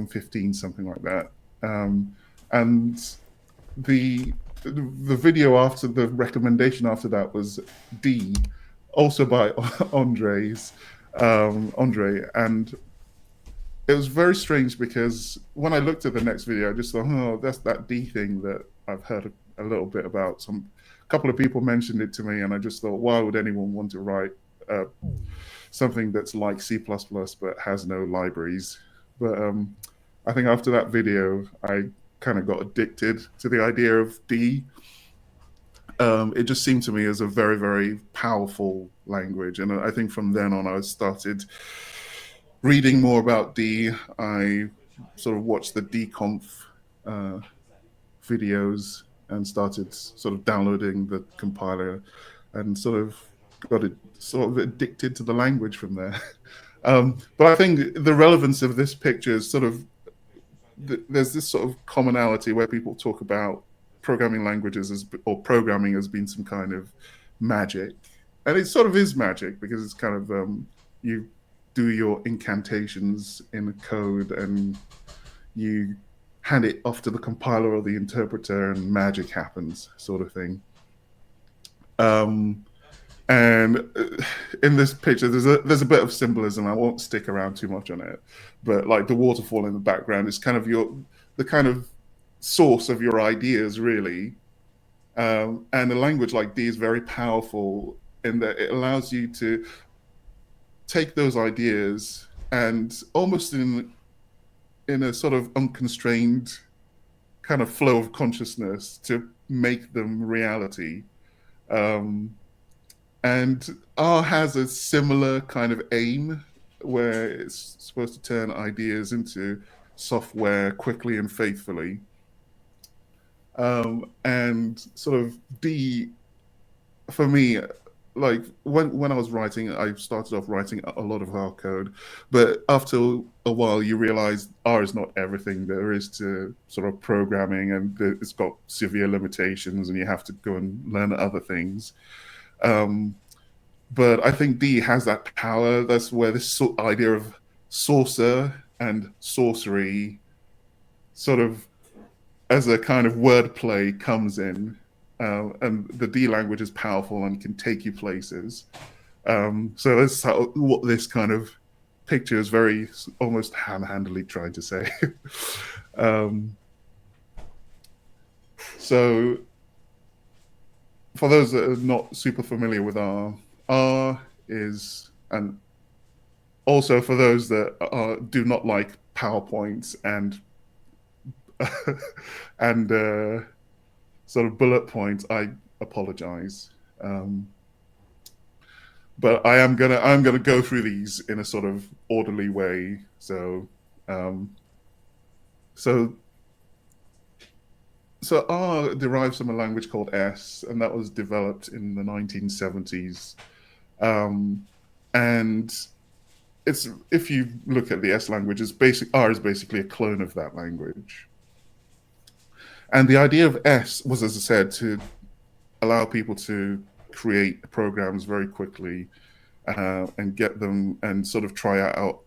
2015, something like that. And the video after the recommendation after that was D, also by Andre, and it was very strange because when I looked at the next video, I just thought, oh, that's that D thing that I've heard a little bit about. A couple of people mentioned it to me, and I just thought, why would anyone want to write something that's like C++ but has no libraries? But I think after that video, I kind of got addicted to the idea of D. It just seemed to me as a very, very powerful language. And I think from then on, I started reading more about D. I sort of watched the dconf videos and started sort of downloading the compiler and sort of got it sort of addicted to the language from there. But I think the relevance of this picture is sort of, there's this sort of commonality where people talk about programming languages or programming as being some kind of magic. And it sort of is magic because it's kind of, you do your incantations in the code and you hand it off to the compiler or the interpreter and magic happens, sort of thing. And in this picture, there's a bit of symbolism. I won't stick around too much on it, but like the waterfall in the background is kind of the kind of source of your ideas, really. And a language like D is very powerful in that it allows you to take those ideas and almost in a sort of unconstrained kind of flow of consciousness to make them reality. And R has a similar kind of aim where it's supposed to turn ideas into software quickly and faithfully. And sort of D, for me, like when I was writing, I started off writing a lot of R code, but after a while you realize R is not everything there is to sort of programming, and it's got severe limitations and you have to go and learn other things. But I think D has that power. That's where this idea of saucer and sorcery sort of as a kind of wordplay comes in. And the D language is powerful and can take you places. So that's what this kind of picture is very almost ham-handedly trying to say. So for those that are not super familiar with R is, and also for those that do not like PowerPoint and and sort of bullet points, I apologize. But I'm gonna go through these in a sort of orderly way. So R derives from a language called S, and that was developed in the 1970s. And it's, if you look at the S language, R is basically a clone of that language. And the idea of S was, as I said, to allow people to create programs very quickly and get them and sort of try out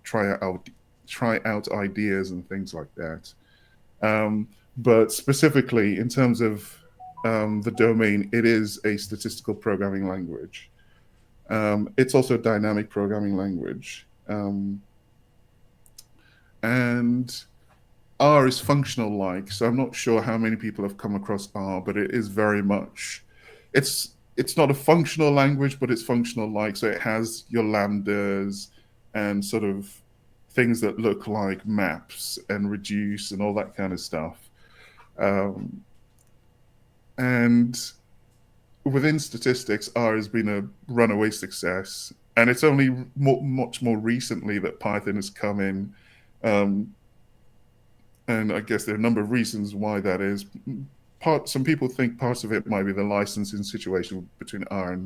ideas and things like that. But specifically, in terms of the domain, it is a statistical programming language. It's also a dynamic programming language. And R is functional-like, so I'm not sure how many people have come across R, but it is very much, it's not a functional language, but it's functional-like, so it has your lambdas and sort of things that look like maps and reduce and all that kind of stuff. And within statistics, R has been a runaway success, and it's only much more recently that Python has come in. And I guess there are a number of reasons why that is. Some people think parts of it might be the licensing situation between R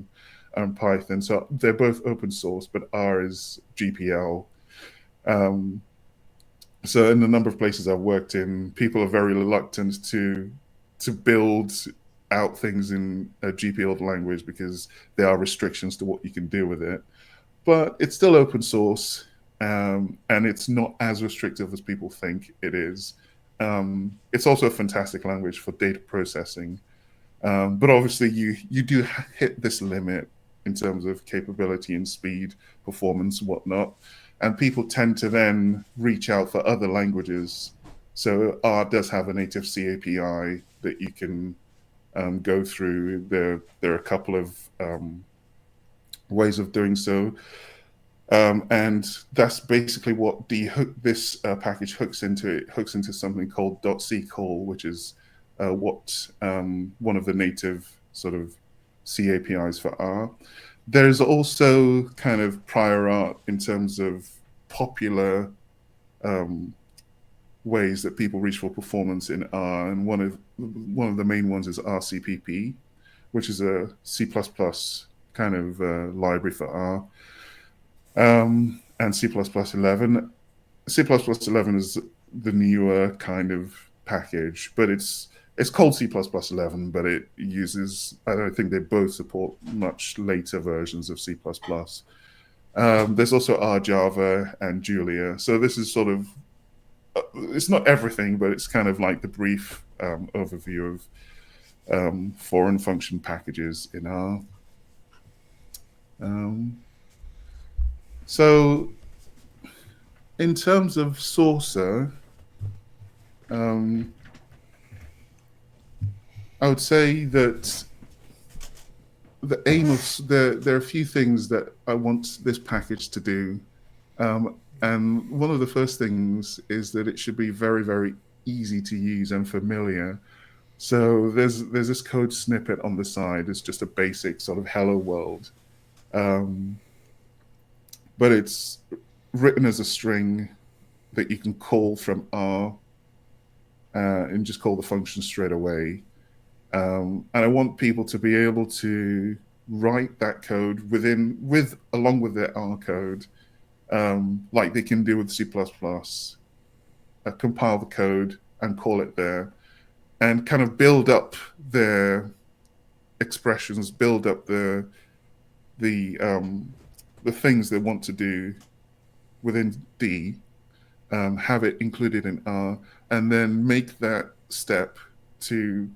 and Python. So they're both open source, but R is GPL. So in a number of places I've worked in, people are very reluctant to build out things in a GPL language because there are restrictions to what you can do with it. But it's still open source. and it's not as restrictive as people think it is. It's also a fantastic language for data processing, but obviously you do hit this limit in terms of capability and speed, performance, whatnot, and people tend to then reach out for other languages. So R does have a native C API that you can go through. There are a couple of ways of doing so. And that's basically what this package hooks into. It hooks into something called .c call, which is what one of the native sort of C APIs for R. There's also kind of prior art in terms of popular ways that people reach for performance in R, and one of the main ones is Rcpp, which is a C++ kind of library for R. And C++11. C++11 is the newer kind of package, but it's called C++11, but it uses, I don't think they both support much later versions of C++. There's also R Java and Julia. So this is sort of, it's not everything, but it's kind of like the brief overview of foreign function packages in R. So in terms of Saucer, I would say that the aim of there are a few things that I want this package to do. And one of the first things is that it should be very, very easy to use and familiar. So there's this code snippet on the side. It's just a basic sort of hello world. But it's written as a string that you can call from R and just call the function straight away. And I want people to be able to write that code along with their R code, like they can do with C++, compile the code and call it there, and kind of build up their expressions, build up the things they want to do within D, have it included in R, and then make that step to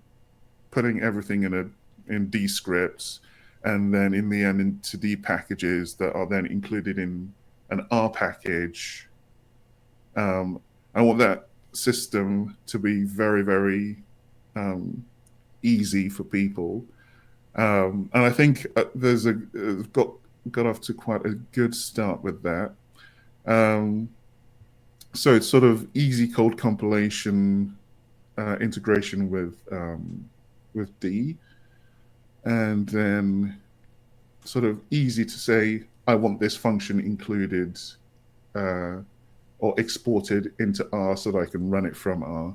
putting everything in D scripts, and then in the end into D packages that are then included in an R package. I want that system to be very, very easy for people. And I think got off to quite a good start with that. So it's sort of easy code compilation integration with D, and then sort of easy to say, I want this function included or exported into R so that I can run it from R.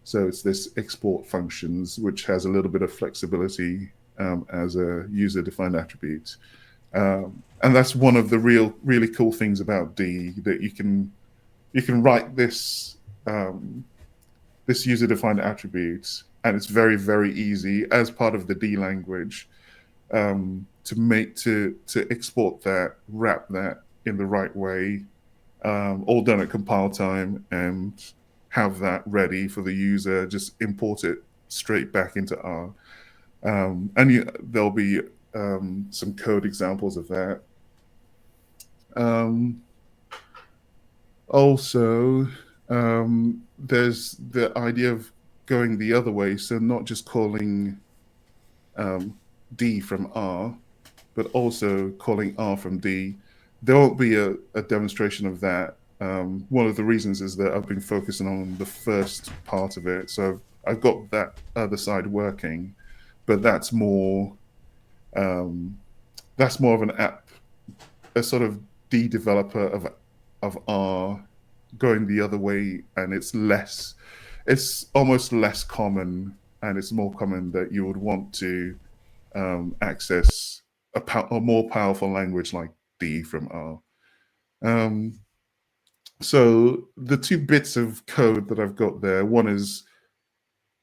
So it's this export functions, which has a little bit of flexibility as a user-defined attribute. And that's one of the really cool things about D, that you can write this this user-defined attribute, and it's very, very easy as part of the D language to export that, wrap that in the right way, all done at compile time, and have that ready for the user. Just import it straight back into R, and there'll be some code examples of that. Also, there's the idea of going the other way, so not just calling D from R, but also calling R from D. There won't be a demonstration of that. One of the reasons is that I've been focusing on the first part of it, so I've got that other side working, but that's more of an app, a sort of D developer of R going the other way, and it's almost less common, and it's more common that you would want to access a more powerful language like D from R. So the two bits of code that I've got there, one is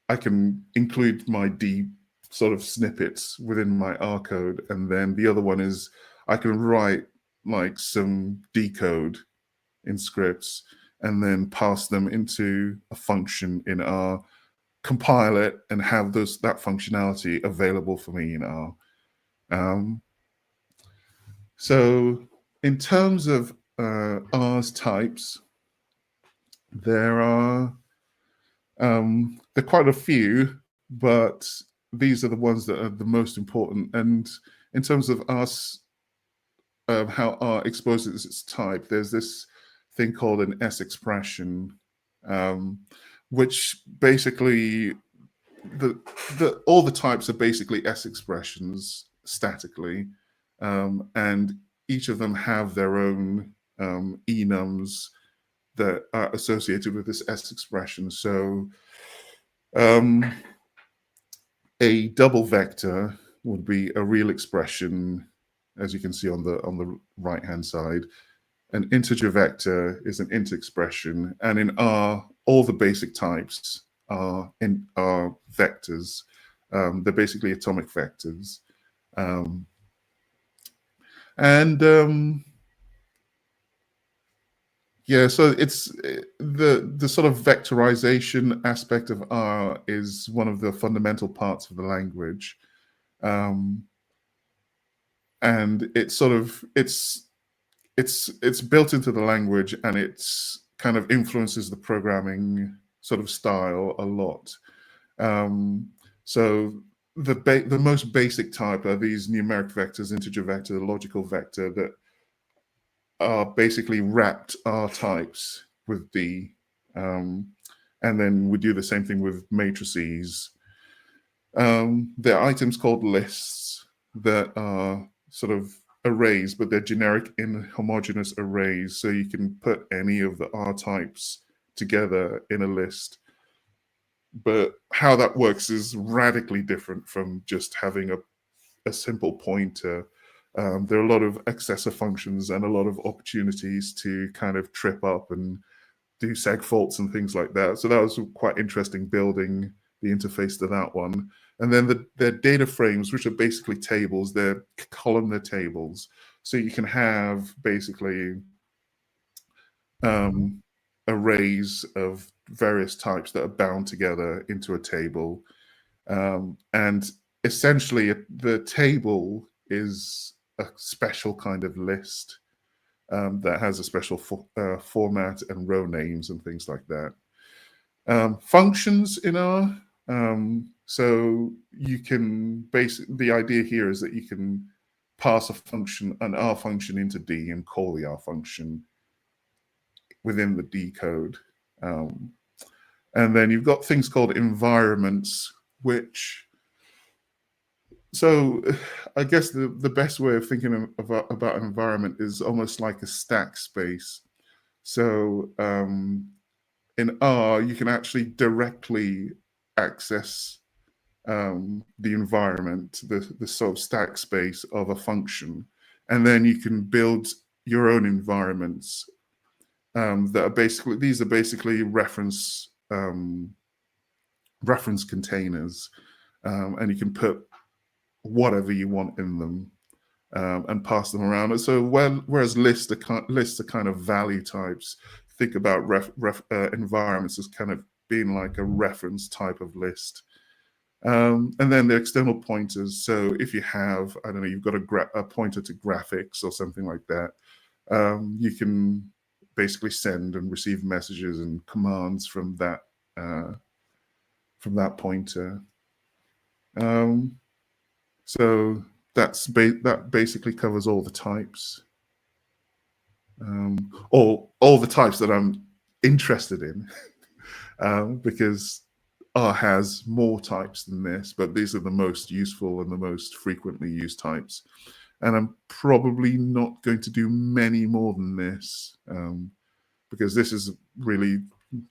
I can include my D sort of snippets within my R code, and then the other one is I can write like some D code in scripts, and then pass them into a function in R, compile it, and have that functionality available for me in R. So in terms of R's types, there are quite a few, but these are the ones that are the most important. And in terms of us, how R exposes its type, there's this thing called an S expression, which basically all the types are basically S expressions statically, and each of them have their own enums that are associated with this S expression. So a double vector would be a real expression, as you can see on the right hand side. An integer vector is an int expression, and in R, all the basic types are vectors. They're basically atomic vectors, yeah. So it's the sort of vectorization aspect of R is one of the fundamental parts of the language, and it's built into the language, and it's kind of influences the programming sort of style a lot. So the most basic type are these numeric vectors, integer vector, logical vector, that are basically wrapped R types with D. And then we do the same thing with matrices. There are items called lists that are sort of arrays, but they're generic inhomogeneous arrays. So you can put any of the R types together in a list. But how that works is radically different from just having a simple pointer. There are a lot of accessor functions and a lot of opportunities to kind of trip up and do seg faults and things like that. So that was quite interesting building the interface to that one. And then the data frames, which are basically tables, they're columnar tables. So you can have basically arrays of various types that are bound together into a table. And essentially, the table is a special kind of list that has a special format and row names and things like that. Functions in R. So you can the idea here is that you can pass a function, an R function, into D and call the R function within the D code. And then you've got things called environments, which, so I guess the best way of thinking about an environment is almost like a stack space. So in R, you can actually directly access the environment, the sort of stack space of a function, and then you can build your own environments that are basically, these are basically reference containers, and you can put whatever you want in them and pass them around. So whereas lists are kind of value types, think about environments as kind of being like a reference type of list. And then the external pointers. So if you have, I don't know, you've got a pointer to graphics or something like that, you can basically send and receive messages and commands from that pointer. So that basically covers all the types, all the types that I'm interested in, because R has more types than this, but these are the most useful and the most frequently used types. And I'm probably not going to do many more than this, because this is really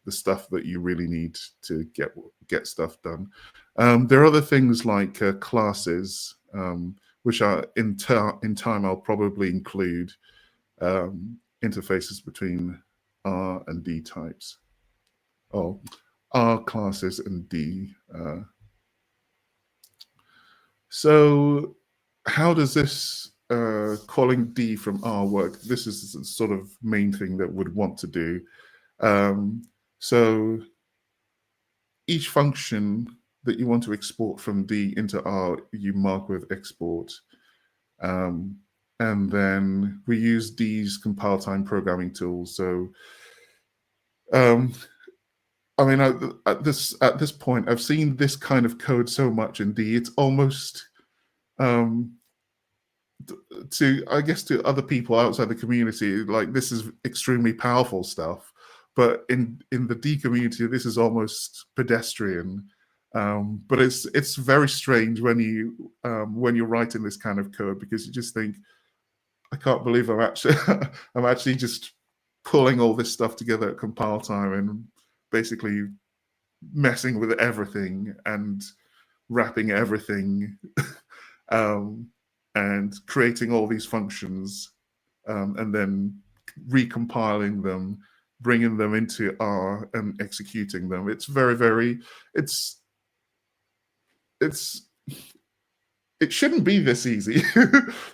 the stuff that you really need to get stuff done. There are other things like classes, which are in time I'll probably include interfaces between R and D types. Oh, R classes and D. So how does this calling D from R work. This is the sort of main thing that would want to do. So each function that you want to export from D into R, you mark with export. And then we use D's compile time programming tools. So, I mean, at this point, I've seen this kind of code so much in D. It's almost I guess to other people outside the community, like this is extremely powerful stuff. But in the D community, this is almost pedestrian. But it's very strange when you're writing this kind of code, because you just think, I can't believe I'm actually I'm actually just pulling all this stuff together at compile time and basically messing with everything and wrapping everything and creating all these functions and then recompiling them, bringing them into R and executing them. It's very it shouldn't be this easy,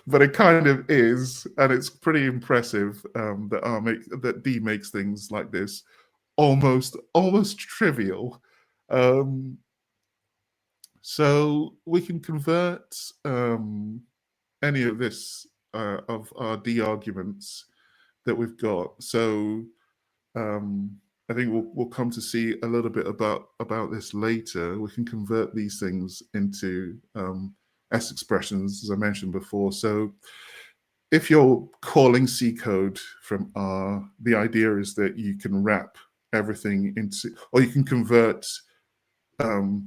but it kind of is, and it's pretty impressive that D makes things like this almost trivial. So we can convert any of this of our D arguments that we've got. So I think we'll come to see a little bit about this later. We can convert these things into S expressions, as I mentioned before. So if you're calling C code from R, the idea is that you can wrap everything into, or you can convert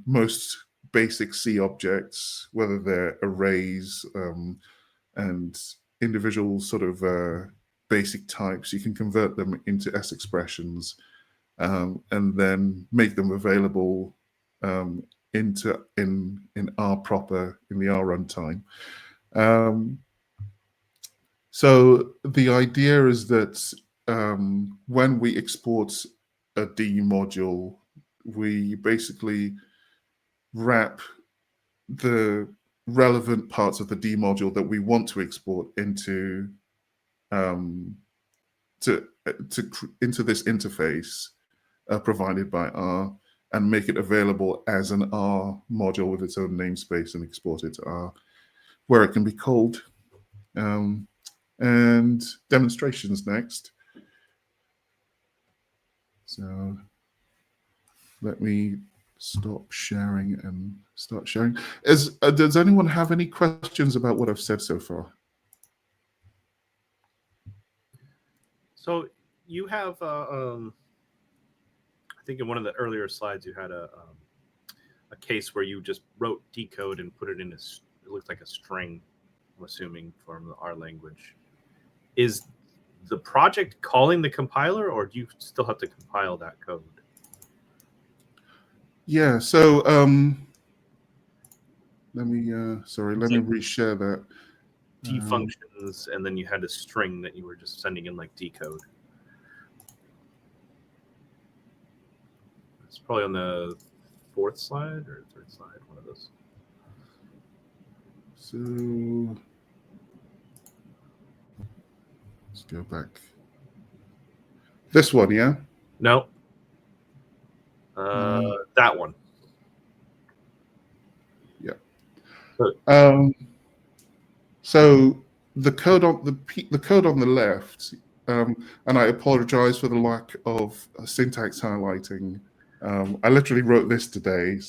most basic C objects, whether they're arrays and individual sort of basic types, you can convert them into S expressions and then make them available in R proper, in the R runtime. So the idea is that when we export a D module, we basically wrap the relevant parts of the D module that we want to export into into this interface provided by R, and make it available as an R module with its own namespace and export it to R, where it can be called. And demonstrations next. So let me stop sharing and start sharing. Does anyone have any questions about what I've said so far? So you have, I think in one of the earlier slides, you had a case where you just wrote decode and put it in it looks like a string, I'm assuming, from the R language. Is the project calling the compiler, or do you still have to compile that code? Yeah, so let me reshare that. D functions, and then you had a string that you were just sending in like decode. It's probably on the fourth slide or third slide, one of those. So let's go back. This one, yeah? No. That one. Yeah. So the code on the left, and I apologize for the lack of syntax highlighting. I literally wrote this today,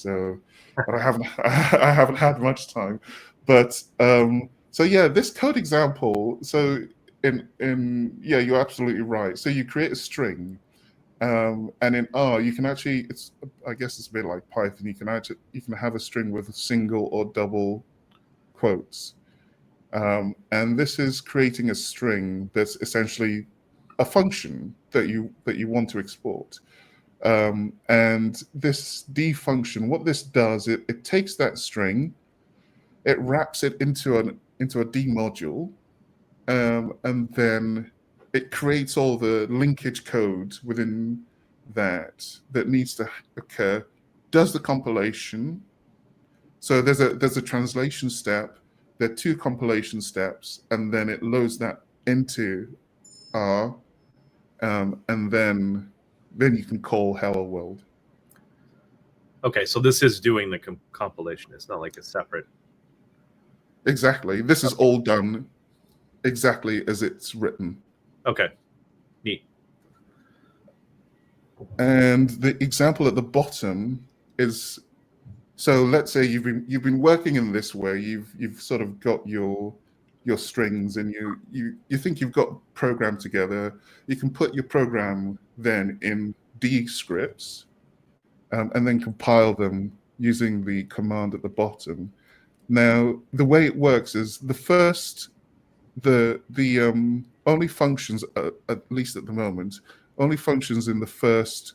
but I haven't had much time. But so yeah, this code example. So yeah, you're absolutely right. So you create a string, and in R you can actually, I guess it's a bit like Python. You can have a string with single or double quotes. And this is creating a string that's essentially a function that you want to export. And this D function, what this does, it takes that string, it wraps it into a D module, and then it creates all the linkage code within that needs to occur, does the compilation. So there's a translation step, there are 2 compilation steps, and then it loads that into R, and then you can call hello world. Okay, so this is doing the compilation. It's not like a separate. Exactly. This is all done exactly as it's written. Okay, neat. And the example at the bottom is, so let's say you've been working in this way. You've sort of got your strings, and you think you've got program together. You can put your program then in D scripts, and then compile them using the command at the bottom. Now, the way it works is the only functions, at least at the moment, only functions in the first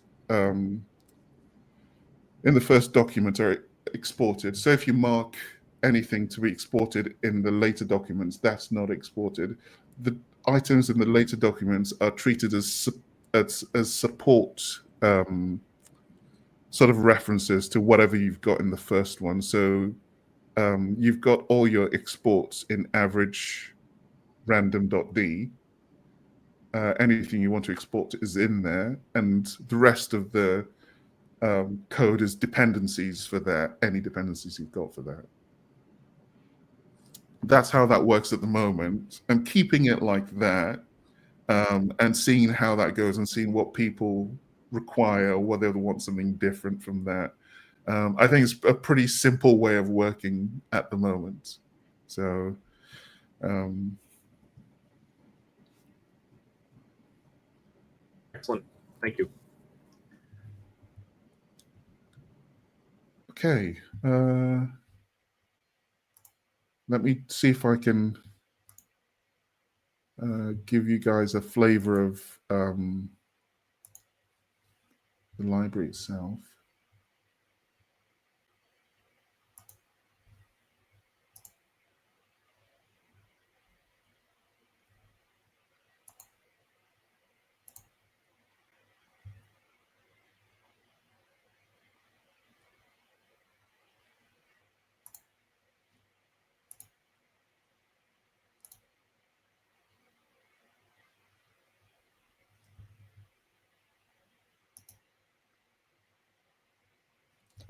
document are exported. So if you mark anything to be exported in the later documents, that's not exported. The items in the later documents are treated as support sort of references to whatever you've got in the first one. So you've got all your exports in average random.d. Anything you want to export is in there, and the rest of the code is dependencies for that, any dependencies you've got for that. That's how that works at the moment. And keeping it like that, and seeing how that goes, and seeing what people require, or whether they want something different from that. I think it's a pretty simple way of working at the moment. So Excellent. Thank you. okay. Let me see if I can give you guys a flavor of the library itself.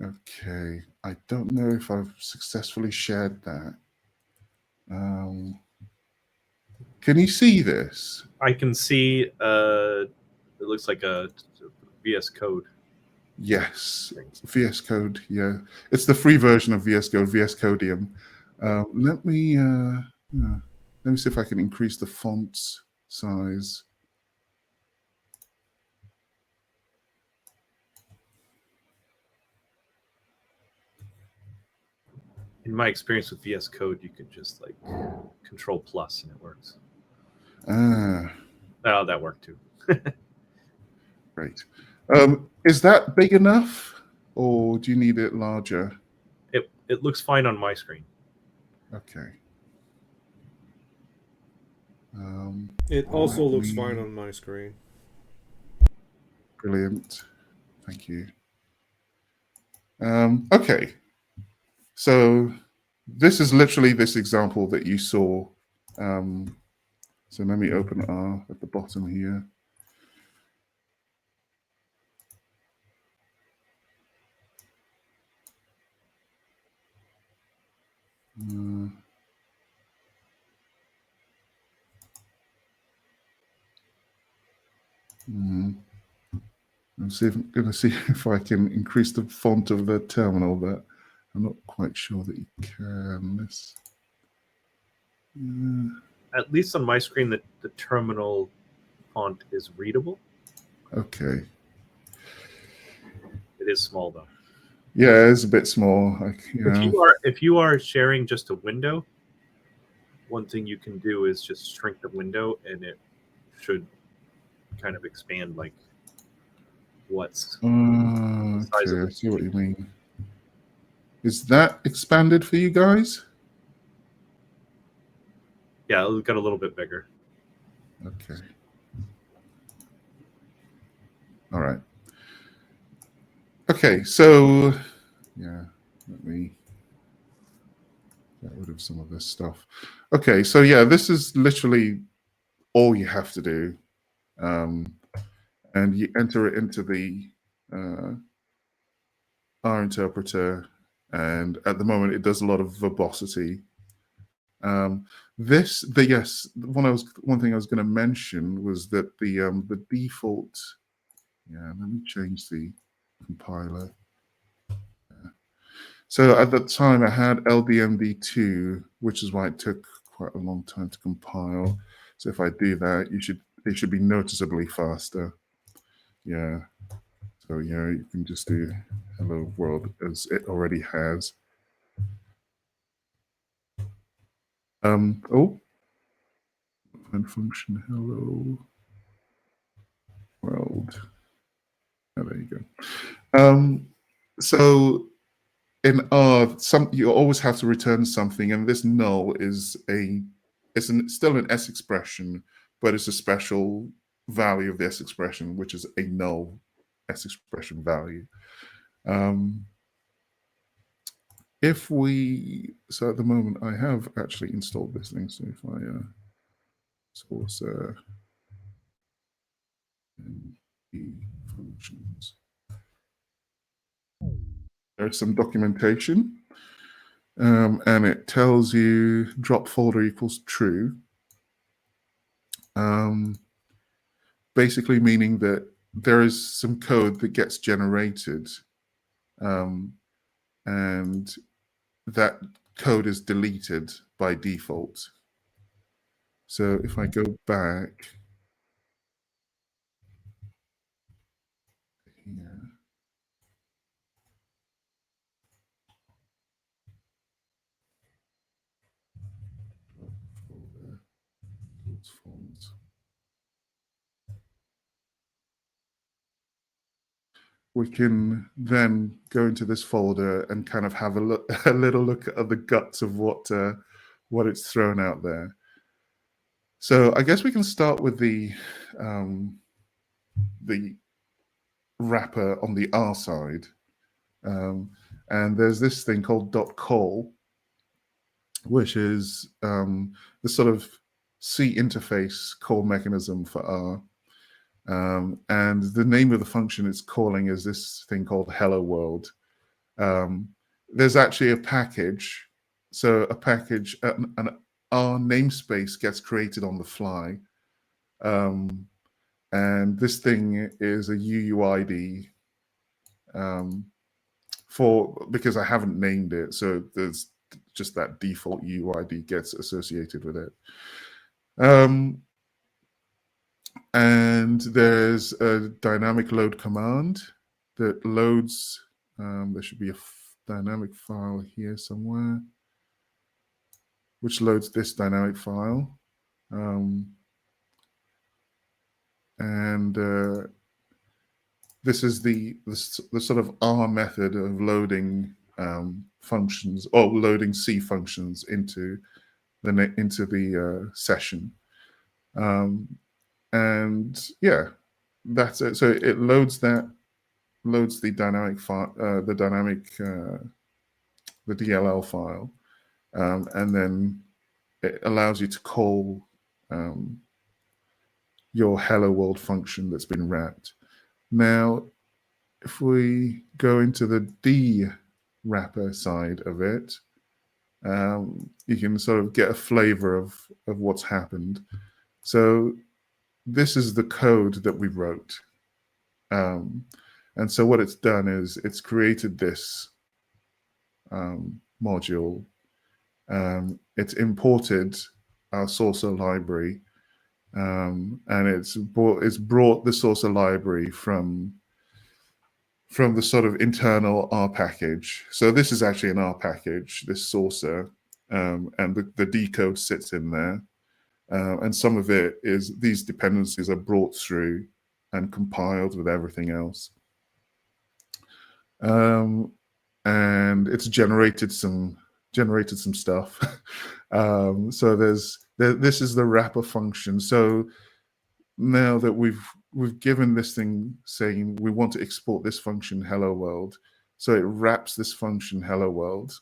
Okay, I don't know if I've successfully shared that. Can you see this? I can see it looks like a VS Code. Yes, VS Code. Yeah, it's the free version of VS Code, VS Codium. Let me see if I can increase the font size. In my experience with VS Code, you could just like Control Plus and it works. Ah, Oh, that worked too. great. Is that big enough, or do you need it larger? It looks fine on my screen. Okay. It also looks fine on my screen. Brilliant. Thank you. Okay. So this is literally this example that you saw. So let me open R at the bottom here. I'm going to see if I can increase the font of the terminal, but I'm not quite sure that you can. At least on my screen, the terminal font is readable. Okay. It is small though. Yeah, it's a bit small. If you are sharing just a window, one thing you can do is just shrink the window, and it should kind of expand like what's the size okay, of I see what you mean. Is that expanded for you guys? Yeah, it got a little bit bigger. Okay. All right. Okay, so yeah, let me get rid of some of this stuff. Okay, so yeah, this is literally all you have to do. And you enter it into the R interpreter, and at the moment it does a lot of verbosity. One thing I was going to mention was that the default. Yeah, let me change the compiler. So at the time I had LDMD2, which is why it took quite a long time to compile. So if I do that, it should be noticeably faster. Yeah. So yeah, you can just do hello world as it already has. Oh, and function hello world. Oh, there you go. So in R, you always have to return something, and this null is still an S expression, but it's a special value of the S expression, which is a null S expression value. So at the moment I have actually installed this thing. So if I Saucer functions, there's some documentation, and it tells you drop folder equals true. Basically meaning that there is some code that gets generated, and that code is deleted by default. So if I go back here, we can then go into this folder and kind of have a little look at the guts of what it's thrown out there. So I guess we can start with the wrapper on the R side, and there's this thing called .call, which is the sort of C interface call mechanism for R. And the name of the function it's calling is this thing called hello world. There's actually a package. So a package, an R namespace gets created on the fly. And this thing is a UUID because I haven't named it. So there's just that default UUID gets associated with it. And there's a dynamic load command that loads, there should be a dynamic file here somewhere, which loads this dynamic file. This is the sort of R method of loading functions, or loading C functions into the session. And yeah, that's it. So it loads the dynamic file, the DLL file, and then it allows you to call your hello world function that's been wrapped. Now, if we go into the D wrapper side of it, you can sort of get a flavor of what's happened. So this is the code that we wrote. And so what it's done is it's created this module. It's imported our Saucer library, and it's brought the Saucer library from the sort of internal R package. So this is actually an R package, this Saucer, and the D code sits in there. And some of it is, these dependencies are brought through and compiled with everything else. And it's generated some stuff. So this is the wrapper function. So now that we've given this thing saying we want to export this function hello world, so it wraps this function hello world,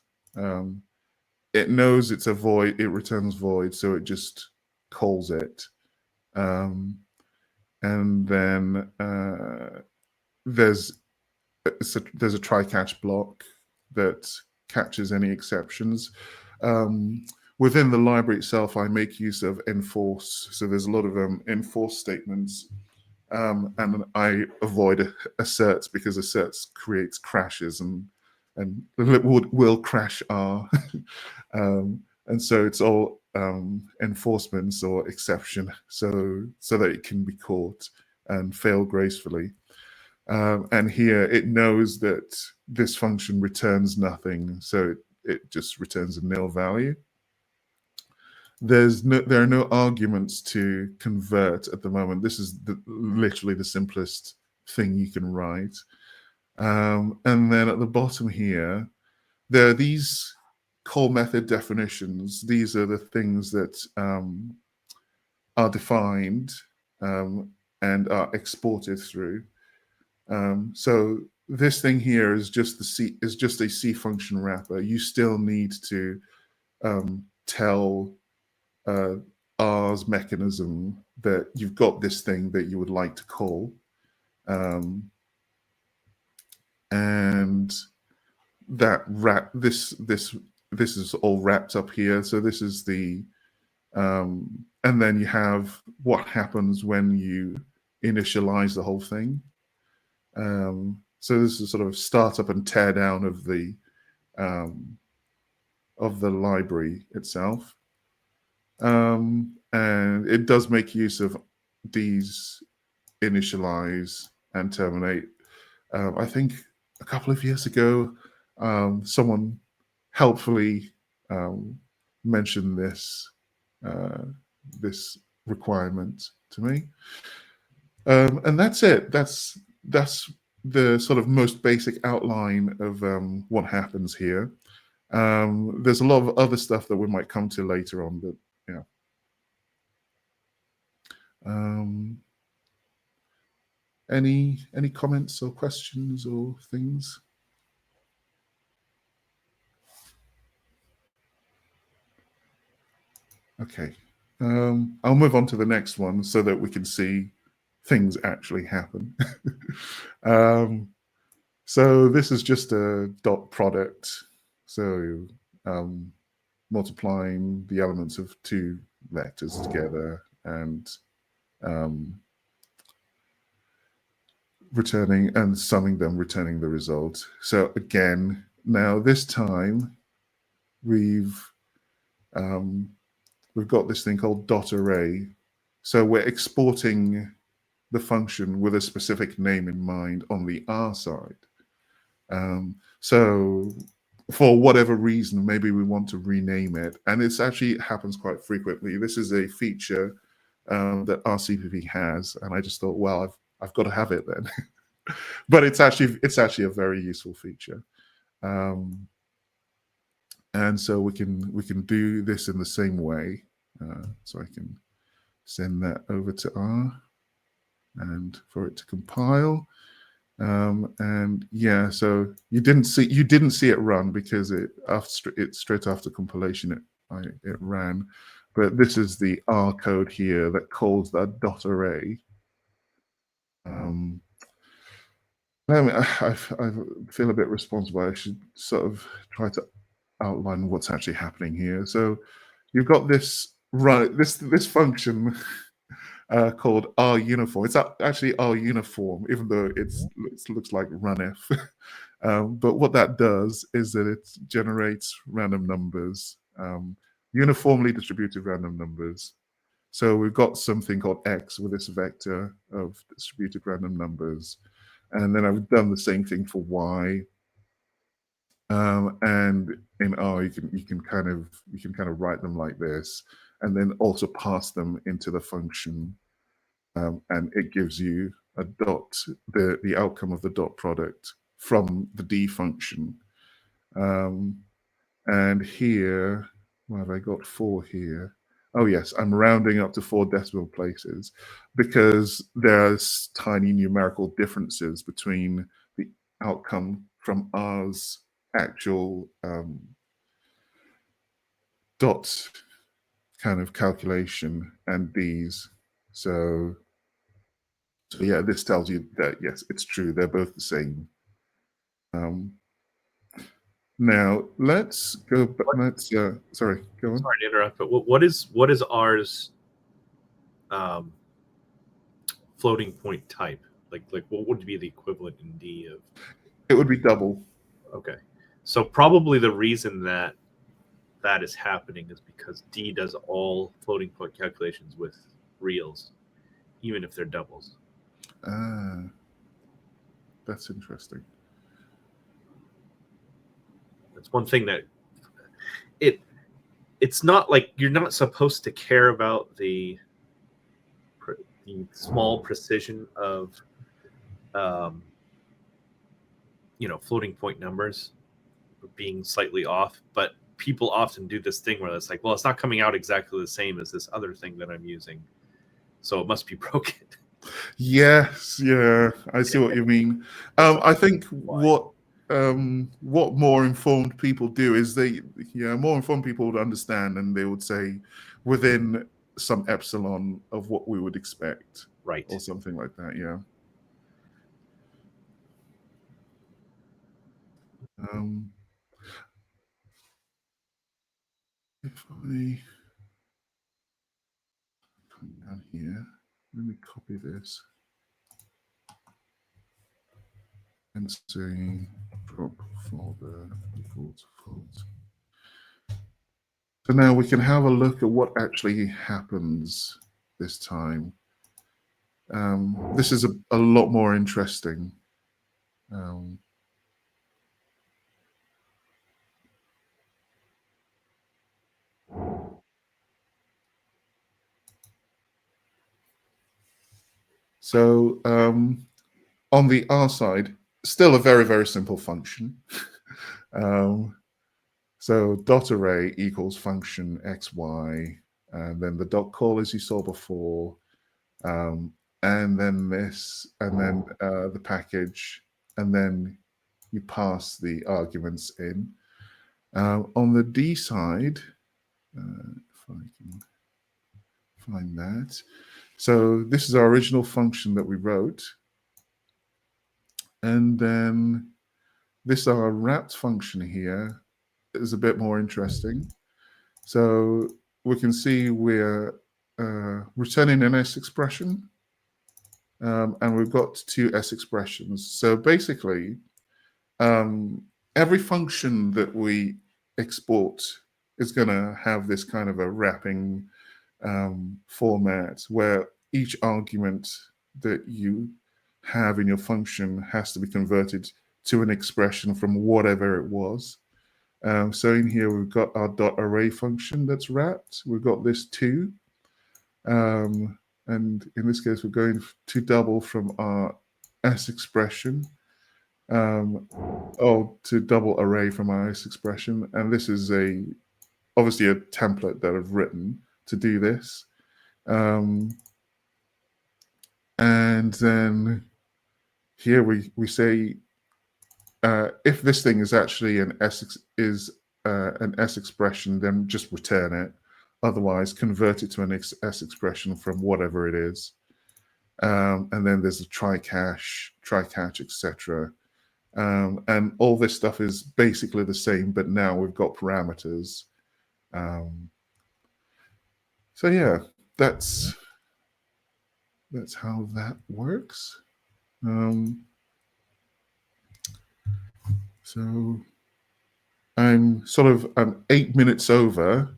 it knows it's a void, it returns void, so it just calls it. And then there's a try-catch block that catches any exceptions. Within the library itself, I make use of enforce. So there's a lot of enforce statements, and I avoid asserts because asserts creates crashes and will crash R. And so it's all enforcements or exception, so that it can be caught and fail gracefully. And here it knows that this function returns nothing, so it just returns a nil value. There are no arguments to convert at the moment. This is literally the simplest thing you can write. And then at the bottom here, there are these call method definitions. These are the things that are defined and are exported through. So this thing here is just a C function wrapper. You still need to tell R's mechanism that you've got this thing that you would like to call, and that this is all wrapped up here. So this is the and then you have what happens when you initialize the whole thing. So this is sort of startup and tear down of the library itself. And it does make use of these initialize and terminate. I think a couple of years ago, someone helpfully mentioned this requirement to me. And that's it. That's the sort of most basic outline of what happens here. There's a lot of other stuff that we might come to later on, but yeah. Any comments or questions or things? Okay, I'll move on to the next one so that we can see things actually happen. So this is just a dot product. So multiplying the elements of two vectors together and returning and summing them, returning the result. So again, now this time we've got this thing called dot array. So we're exporting the function with a specific name in mind on the R side. So for whatever reason, maybe we want to rename it. And it happens quite frequently. This is a feature that Rcpp has. And I just thought, well, I've got to have it then. But it's actually a very useful feature. And so we can do this in the same way. So I can send that over to R and for it to compile. And yeah, so you didn't see it run because straight after compilation it ran. But this is the R code here that calls that dot array. I feel a bit responsible. I should sort of try to outline what's actually happening here. So you've got this function called R uniform. It's actually R uniform, even though it looks like runf. But what that does is that it generates random numbers, uniformly distributed random numbers. So we've got something called X with this vector of distributed random numbers. And then I've done the same thing for Y. And in R, you can kind of write them like this, and then also pass them into the function, and it gives you a dot, the outcome of the dot product from the D function. And here, what have I got 4 here? Oh yes, I'm rounding up to 4 decimal places because there's tiny numerical differences between the outcome from R's actual dot kind of calculation and D's. So yeah, this tells you that yes, it's true. They're both the same. Now let's go. Let's sorry, go on. Sorry to interrupt, but what is R's floating point type? Like what would be the equivalent in D of? It would be double. Okay, so probably the reason that is happening is because D does all floating point calculations with reals, even if they're doubles. Ah, that's interesting. That's one thing that it's not like you're not supposed to care about the small precision of floating point numbers being slightly off, but people often do this thing where it's like, well, it's not coming out exactly the same as this other thing that I'm using, so it must be broken. Yes, yeah, I see what you mean. I think what more informed people do is more informed people would understand, and they would say within some epsilon of what we would expect, right, or something like that. Yeah. If I come down here, let me copy this and say drop folder default. So now we can have a look at what actually happens this time. This is a lot more interesting. So on the R side, still a very, very simple function. So dot array equals function xy, and then the dot call as you saw before, and then this, and then the package, and then you pass the arguments in. On the D side, if I can find that. So this is our original function that we wrote. And then this our wrapped function here is a bit more interesting. So we can see we're returning an S expression, and we've got two S expressions. So basically, every function that we export is going to have this kind of a wrapping format where each argument that you have in your function has to be converted to an expression from whatever it was. So in here, we've got our dot array function that's wrapped. We've got this too. And in this case, we're going to double from our S expression, to double array from our S expression. And this is obviously a template that I've written to do this. And then here we say, if this thing is actually an S expression, then just return it. Otherwise, convert it to an S expression from whatever it is. And then there's a try catch, etc. And all this stuff is basically the same, but now we've got parameters. So yeah, that's how that works. So I'm 8 minutes over.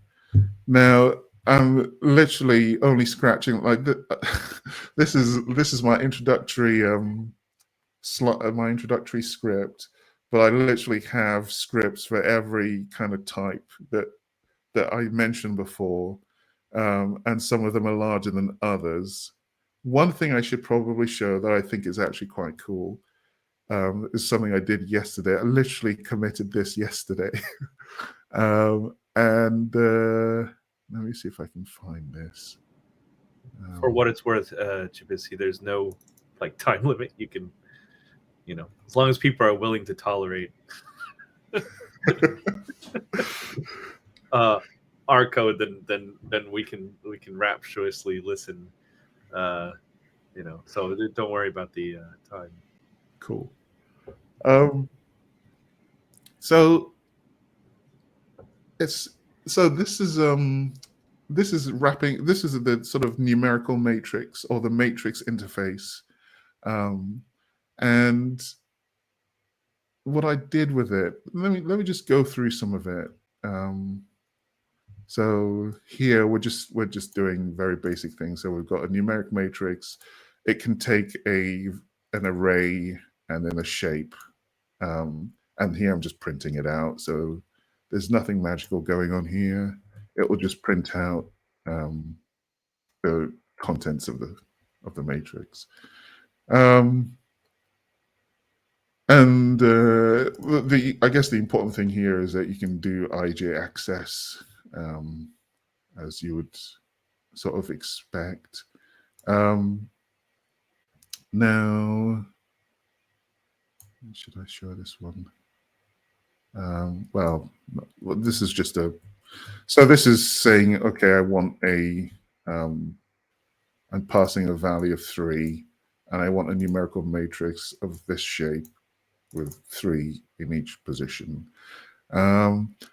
Now I'm literally only scratching this is my introductory my introductory script, but I literally have scripts for every kind of type that I mentioned before, and some of them are larger than others. One thing I should probably show that I think is actually quite cool is something I did yesterday. I literally committed this yesterday. And let me see if I can find this. For what it's worth, Chibisi, there's no time limit. You can, as long as people are willing to tolerate. our code, then we can rapturously listen. So don't worry about the time. Cool. So it's this is wrapping. This is the sort of numerical matrix or the matrix interface, and what I did with it. Let me just go through some of it. So here we're just doing very basic things. So we've got a numeric matrix. It can take an array and then a shape. And here I'm just printing it out. So there's nothing magical going on here. It will just print out the contents of the matrix. And I guess the important thing here is that you can do IJ access, as you would sort of expect. Now, should I show this one? Well, this is just so this is saying, okay, I want I'm passing a value of 3, and I want a numerical matrix of this shape with 3 in each position.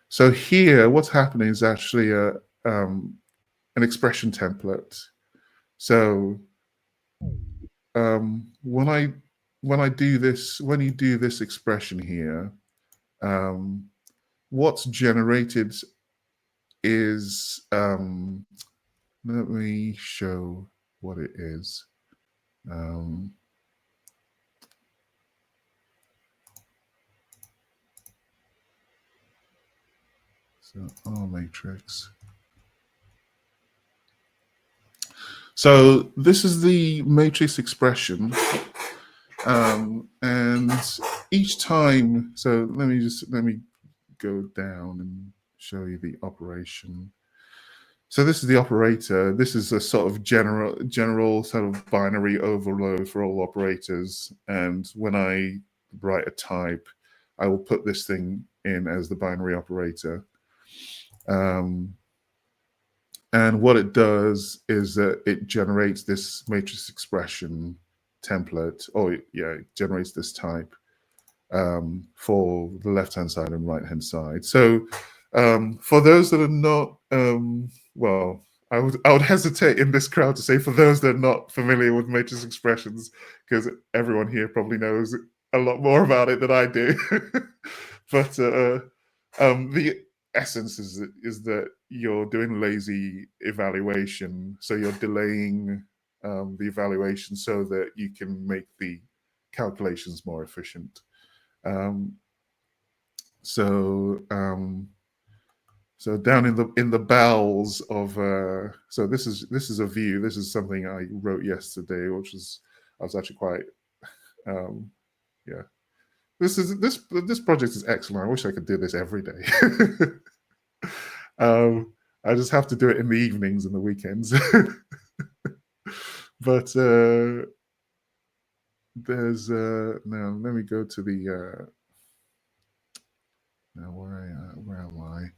So here, what's happening is actually an expression template. So when you do this expression here, what's generated is, let me show what it is. So R matrix. So this is the matrix expression, and each time. So let me go down and show you the operation. So this is the operator. This is a sort of general sort of binary overload for all operators. And when I write a type, I will put this thing in as the binary operator. And what it does is that it generates this matrix expression template, or it generates this type for the left-hand side and right-hand side. So for those that are not, well, I would hesitate in this crowd to say for those that are not familiar with matrix expressions, because everyone here probably knows a lot more about it than I do. But the essence is that you're doing lazy evaluation, so you're delaying the evaluation so that you can make the calculations more efficient. So down in the bowels of so this is a view. This is something I wrote yesterday, which I was actually quite yeah. This project is excellent. I wish I could do this every day. I just have to do it in the evenings and the weekends. But there's now let me go to the now where am I?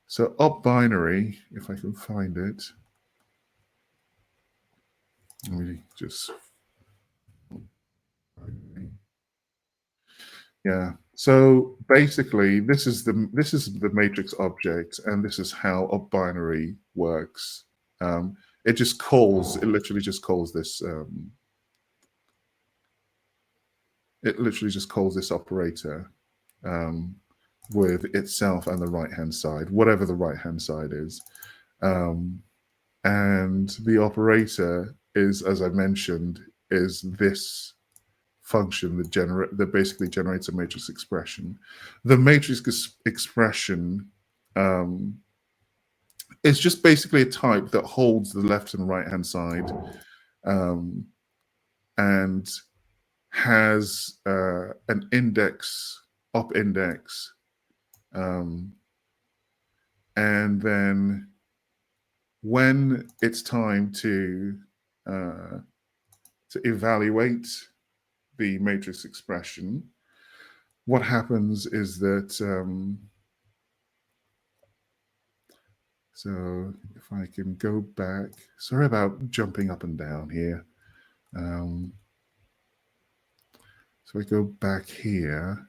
So op binary, if I can find it. Let me just yeah. So basically, this is the matrix object, and this is how op binary works. It literally just calls this. It literally just calls this operator with itself and the right-hand side, whatever the right-hand side is. And the operator is, as I mentioned, is this function that basically generates a matrix expression. The matrix expression is just basically a type that holds the left and right-hand side and has an index, op index, and then when it's time to evaluate the matrix expression, what happens is that So if I can go back, sorry about jumping up and down here. So I go back here,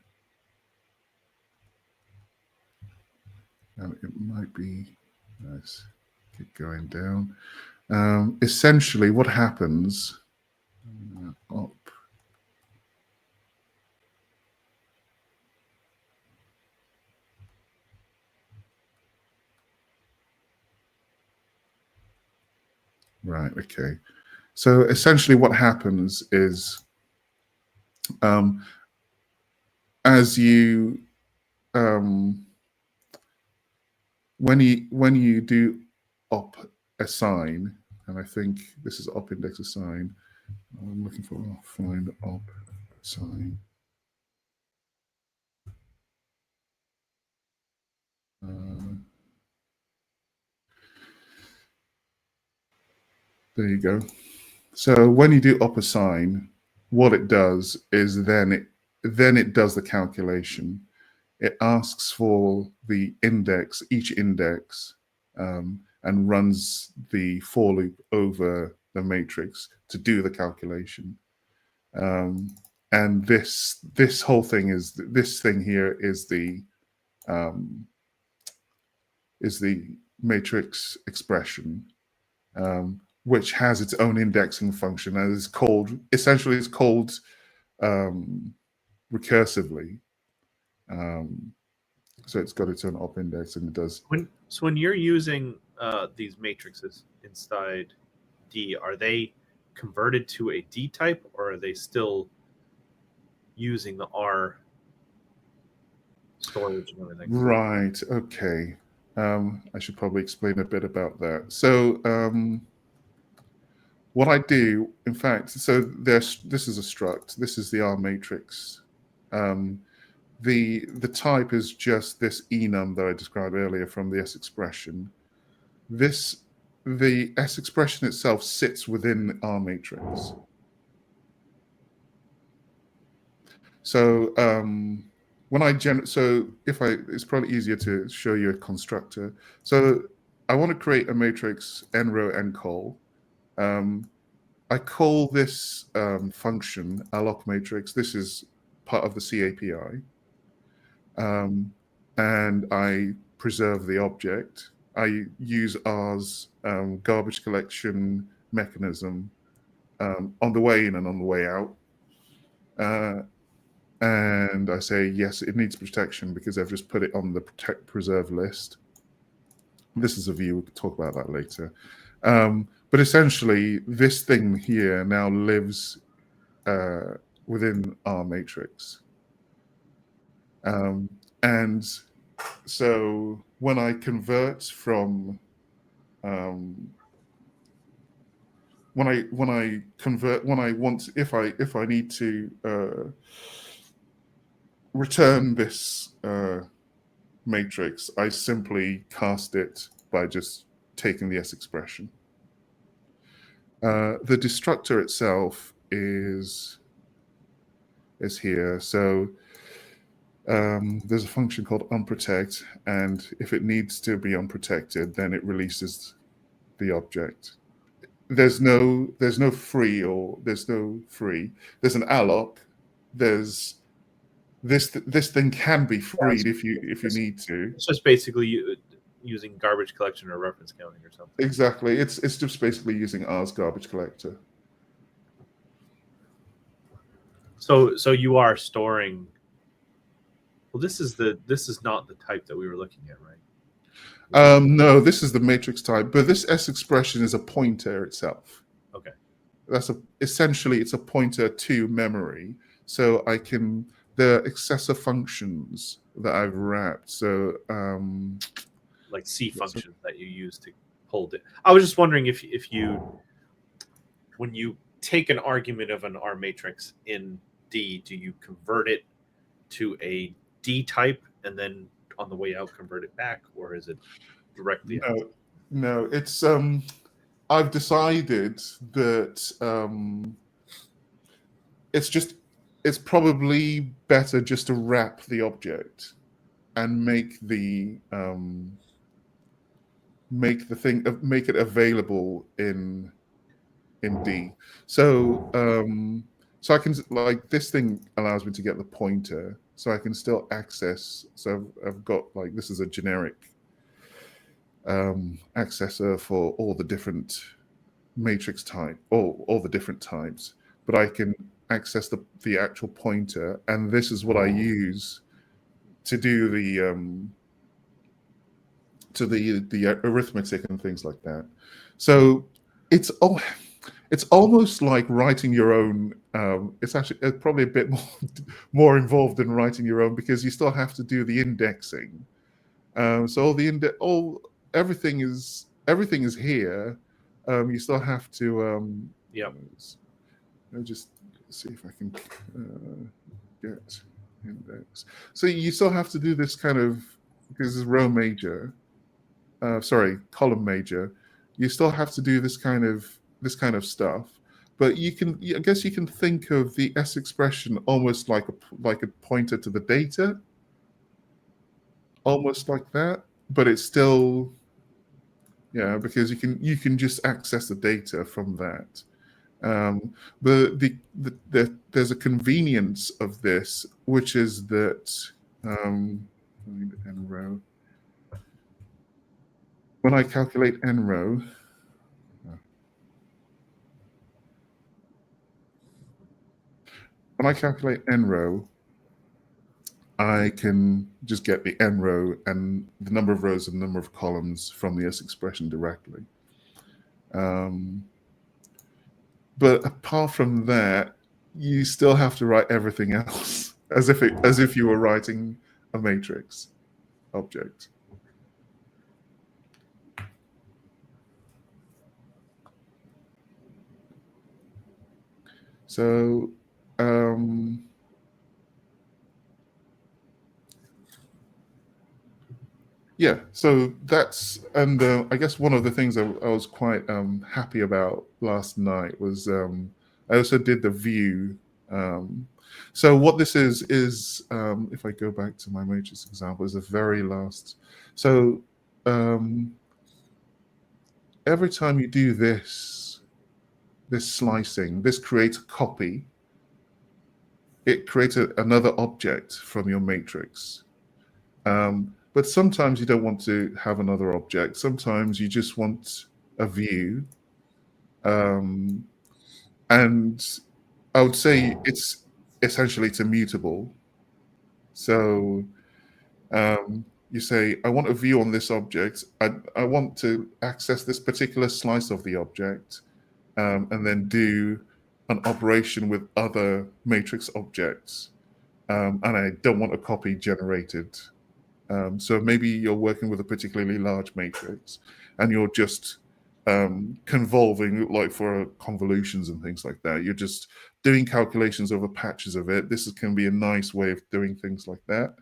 and it might be nice. Keep going down. Essentially, what happens up. Right. Okay. So essentially, what happens is, as you when you do op assign, and I think this is op index assign. I'm looking for find op assign. There you go. So when you do op assign, what it does is then it does the calculation. It asks for the index, each index, and runs the for loop over the matrix to do the calculation. And this whole thing is this thing here is the matrix expression, which has its own indexing function and is called essentially it's called recursively. So it's got its own op index, and it does. When you're using these matrices inside D, are they converted to a D type, or are they still using the R storage and everything? Right. Okay. I should probably explain a bit about that. So what I do, in fact, so this is a struct. This is the R matrix. The type is just this enum that I described earlier from the S expression. The S expression itself sits within R matrix. So it's probably easier to show you a constructor. So I want to create a matrix n row n col. I call this function alloc matrix. This is part of the C API. And I preserve the object. I use R's garbage collection mechanism on the way in and on the way out. And I say, yes, it needs protection because I've just put it on the protect preserve list. This is a view, we can talk about that later. But essentially, this thing here now lives within our matrix. And so when I convert from if I need to return this matrix, I simply cast it by just taking the S expression. The destructor itself is here. So there's a function called unprotect, and if it needs to be unprotected, then it releases the object. There's no free or there's no free. There's an alloc. There's this thing can be freed if you need to. It's just basically using garbage collection or reference counting or something. Exactly. It's just basically using R's garbage collector. So you are storing. Well, this is not the type that we were looking at, right? No, this is the matrix type, but this S expression is a pointer itself. Okay. Essentially it's a pointer to memory. So the accessor functions that I've wrapped. So like C functions that you use to hold it. I was just wondering if when you take an argument of an R matrix in D, do you convert it to a D type and then on the way out convert it back, or is it directly out? No, it's I've decided that it's probably better just to wrap the object and make the make it available in D. So so I can, like, this thing allows me to get the pointer, so I can still access. So I've got, like, this is a generic accessor for all the different matrix type, all the different types, but I can access the actual pointer, and this is what I use to do the arithmetic and things like that. So it's almost like writing your own. It's actually probably a bit more involved than writing your own, because you still have to do the indexing. So everything is here. You still have to. Yep. I'll just see if I can get index. So you still have to do this kind of, because it's row major. Sorry, column major. You still have to do this kind of stuff. But I guess you can think of the S expression almost like a pointer to the data, almost like that. But it's still, yeah, because you can just access the data from that. There's a convenience of this, which is that n row. When I calculate n row, I can just get the n row and the number of rows and number of columns from the S expression directly. But apart from that, you still have to write everything else as if you were writing a matrix object. So yeah, so that's, and I guess one of the things I was quite happy about last night was I also did the view. So what this is if I go back to my matrix example, is the very last. So every time you do this slicing, this creates a copy. It creates another object from your matrix. But sometimes you don't want to have another object. Sometimes you just want a view. And I would say it's immutable. So you say, I want a view on this object. I want to access this particular slice of the object, and then do an operation with other matrix objects. And I don't want a copy generated. So maybe you're working with a particularly large matrix and you're just convolving, like for convolutions and things like that. You're just doing calculations over patches of it. This can be a nice way of doing things like that.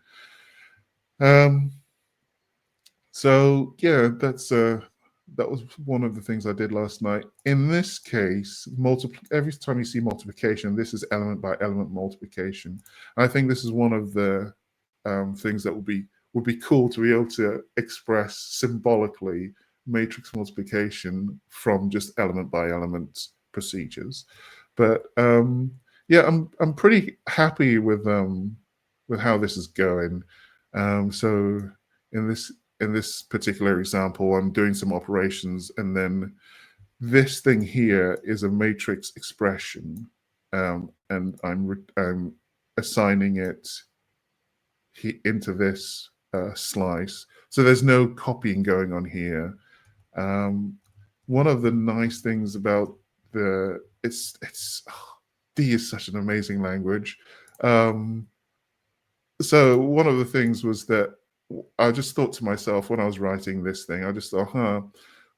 So yeah, that was one of the things I did last night. In this case, every time you see multiplication, this is element by element multiplication. I think this is one of the things that would be cool to be able to express symbolically matrix multiplication from just element by element procedures. But yeah, I'm pretty happy with how this is going. So in this particular example, I'm doing some operations, and then this thing here is a matrix expression, and I'm assigning it into this slice. So there's no copying going on here. One of the nice things about D is such an amazing language. So one of the things was that I just thought to myself when I was writing this thing, I just thought,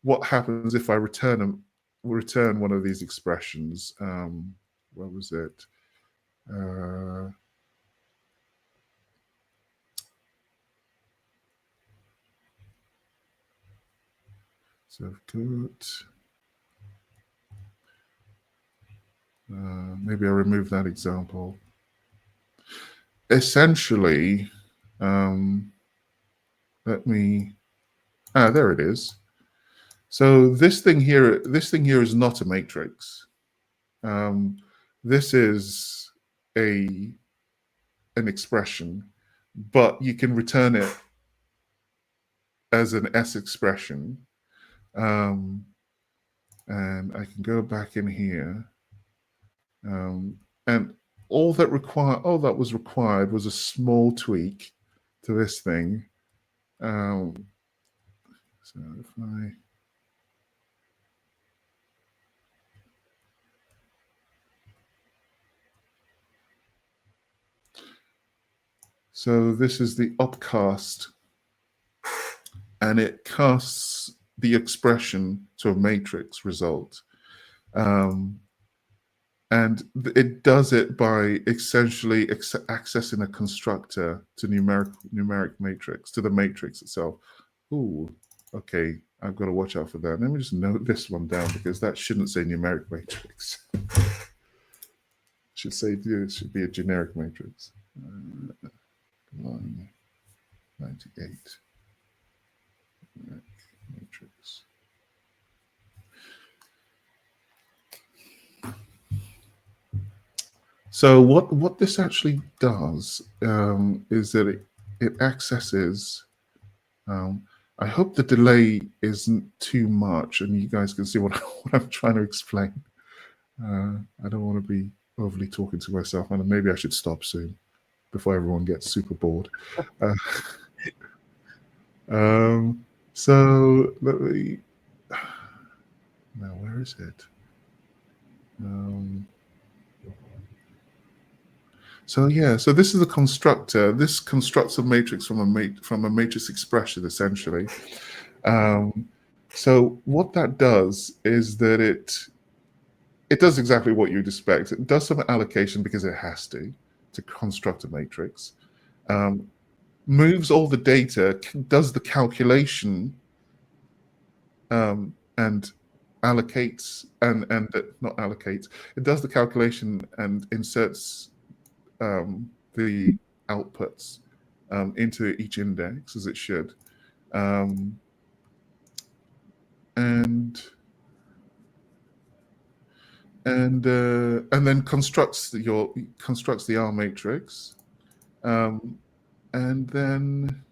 what happens if I return one of these expressions? What was it? So I've got, maybe I'll remove that example. Essentially, there it is. So this thing here is not a matrix. This is an expression, but you can return it as an S expression. And I can go back in here. And all that was required was a small tweak to this thing. So if I So this is the upcast, and it casts the expression to a matrix result. And it does it by essentially accessing a constructor to numeric matrix, to the matrix itself. Ooh, okay, I've got to watch out for that. Let me just note this one down, because that shouldn't say numeric matrix. It should be a generic matrix. Line 98. Matrix. So what this actually does is that it accesses. I hope the delay isn't too much, and you guys can see what I'm trying to explain. I don't want to be overly talking to myself, and maybe I should stop soon before everyone gets super bored. So let me. Now, where is it? So yeah, so this is a constructor. This constructs a matrix from a matrix expression, essentially. So what that does is that it does exactly what you'd expect. It does some allocation because it has to construct a matrix. Moves all the data, does the calculation, and allocates and not allocates. It does the calculation and inserts the outputs into each index as it should, and then constructs the R matrix, and then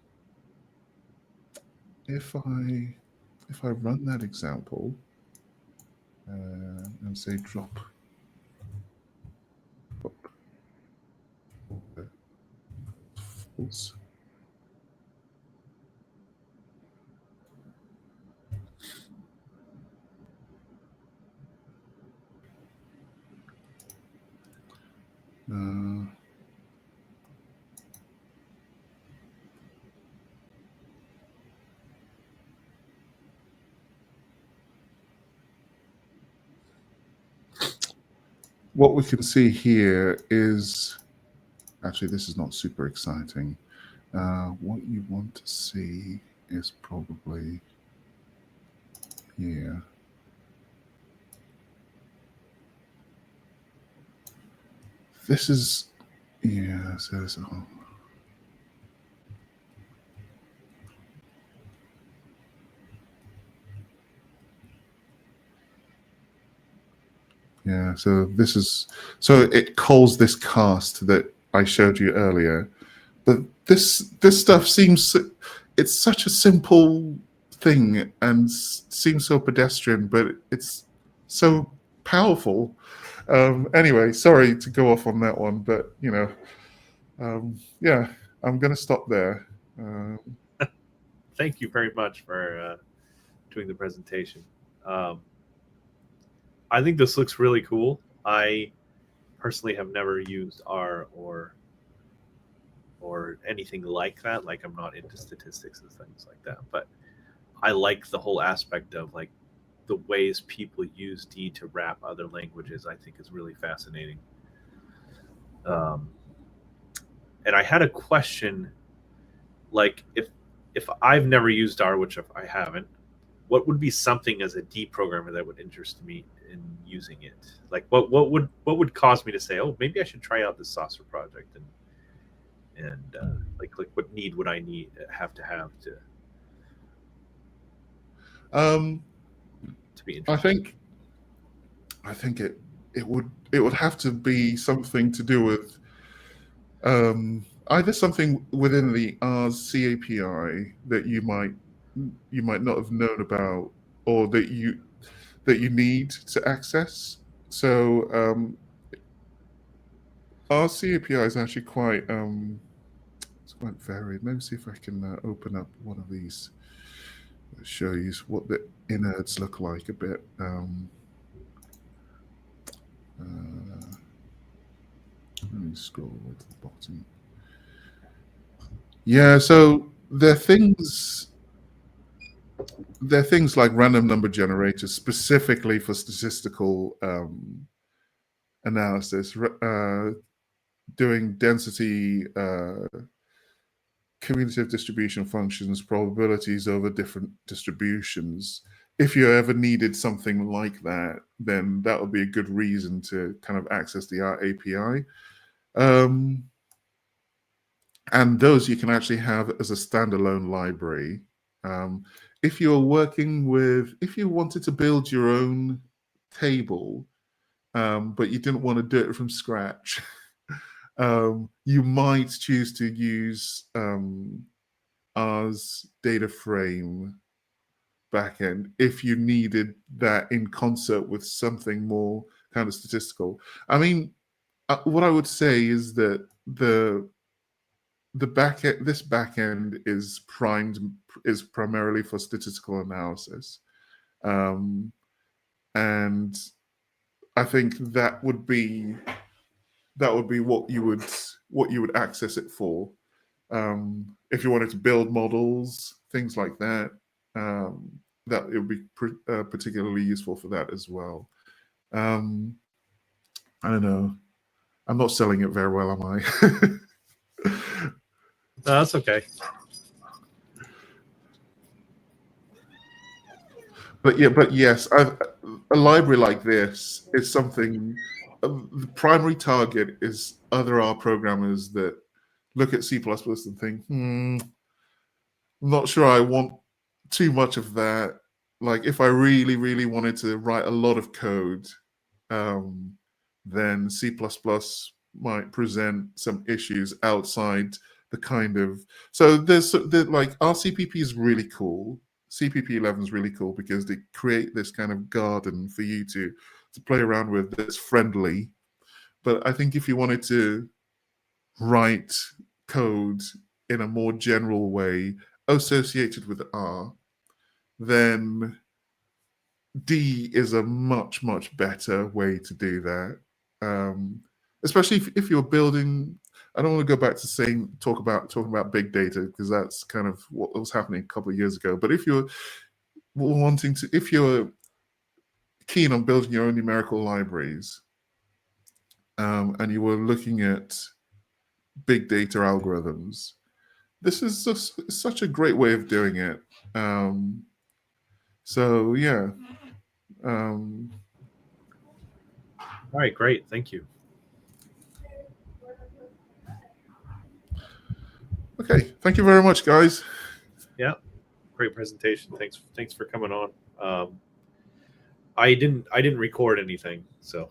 if I run that example and say drop. False. What we can see here is, actually, this is not super exciting. What you want to see is probably here. This is, yeah, so yeah, so this is, so it calls this cast that I showed you earlier, but this stuff seems, it's such a simple thing and seems so pedestrian, but it's so powerful. Anyway, sorry to go off on that one, but yeah, I'm going to stop there. Thank you very much for doing the presentation. I think this looks really cool. I personally have never used R or anything like that. Like, I'm not into statistics and things like that, but I like the whole aspect of like the ways people use D to wrap other languages. I think is really fascinating. And I had a question, like if I've never used R, which I haven't, what would be something as a D programmer that would interest me in using it? Like what would cause me to say, oh, maybe I should try out this Saucer project, and like what need would I have to? to be interesting? I think it would have to be something to do with either something within the RC API that you might not have known about, or that you need to access. So RC API is actually quite it's quite varied. Let me see if I can open up one of these that show you what the innards look like a bit. Let me scroll to the bottom. Yeah, so there are things like random number generators specifically for statistical analysis, doing density, commutative distribution functions, probabilities over different distributions. If you ever needed something like that, then that would be a good reason to kind of access the R API. And those you can actually have as a standalone library. If you're working with, if you wanted to build your own table, but you didn't want to do it from scratch, you might choose to use R's data frame backend if you needed that in concert with something more kind of statistical. I mean, what I would say is that this backend is primarily for statistical analysis, and I think that would be what you would access it for. If you wanted to build models, things like that, that it would be particularly useful for that as well. I don't know. I'm not selling it very well, am I? No, that's okay. But yes, a library like this is something. The primary target is other R programmers that look at C++ and think, I'm not sure I want too much of that. Like, if I really, really wanted to write a lot of code, then C++ might present some issues outside the kind of. So there's like Rcpp is really cool. CPP 11 is really cool because they create this kind of garden for you to play around with that's friendly. But I think if you wanted to write code in a more general way associated with R, then D is a much, much better way to do that. Especially if you're building. I don't want to go back to talking about big data, because that's kind of what was happening a couple of years ago. But if you're keen on building your own numerical libraries, and you were looking at big data algorithms, this is such a great way of doing it. So yeah. All right, great. Thank you. Okay, thank you very much, guys. Yeah, great presentation. Thanks for coming on. I didn't record anything, so.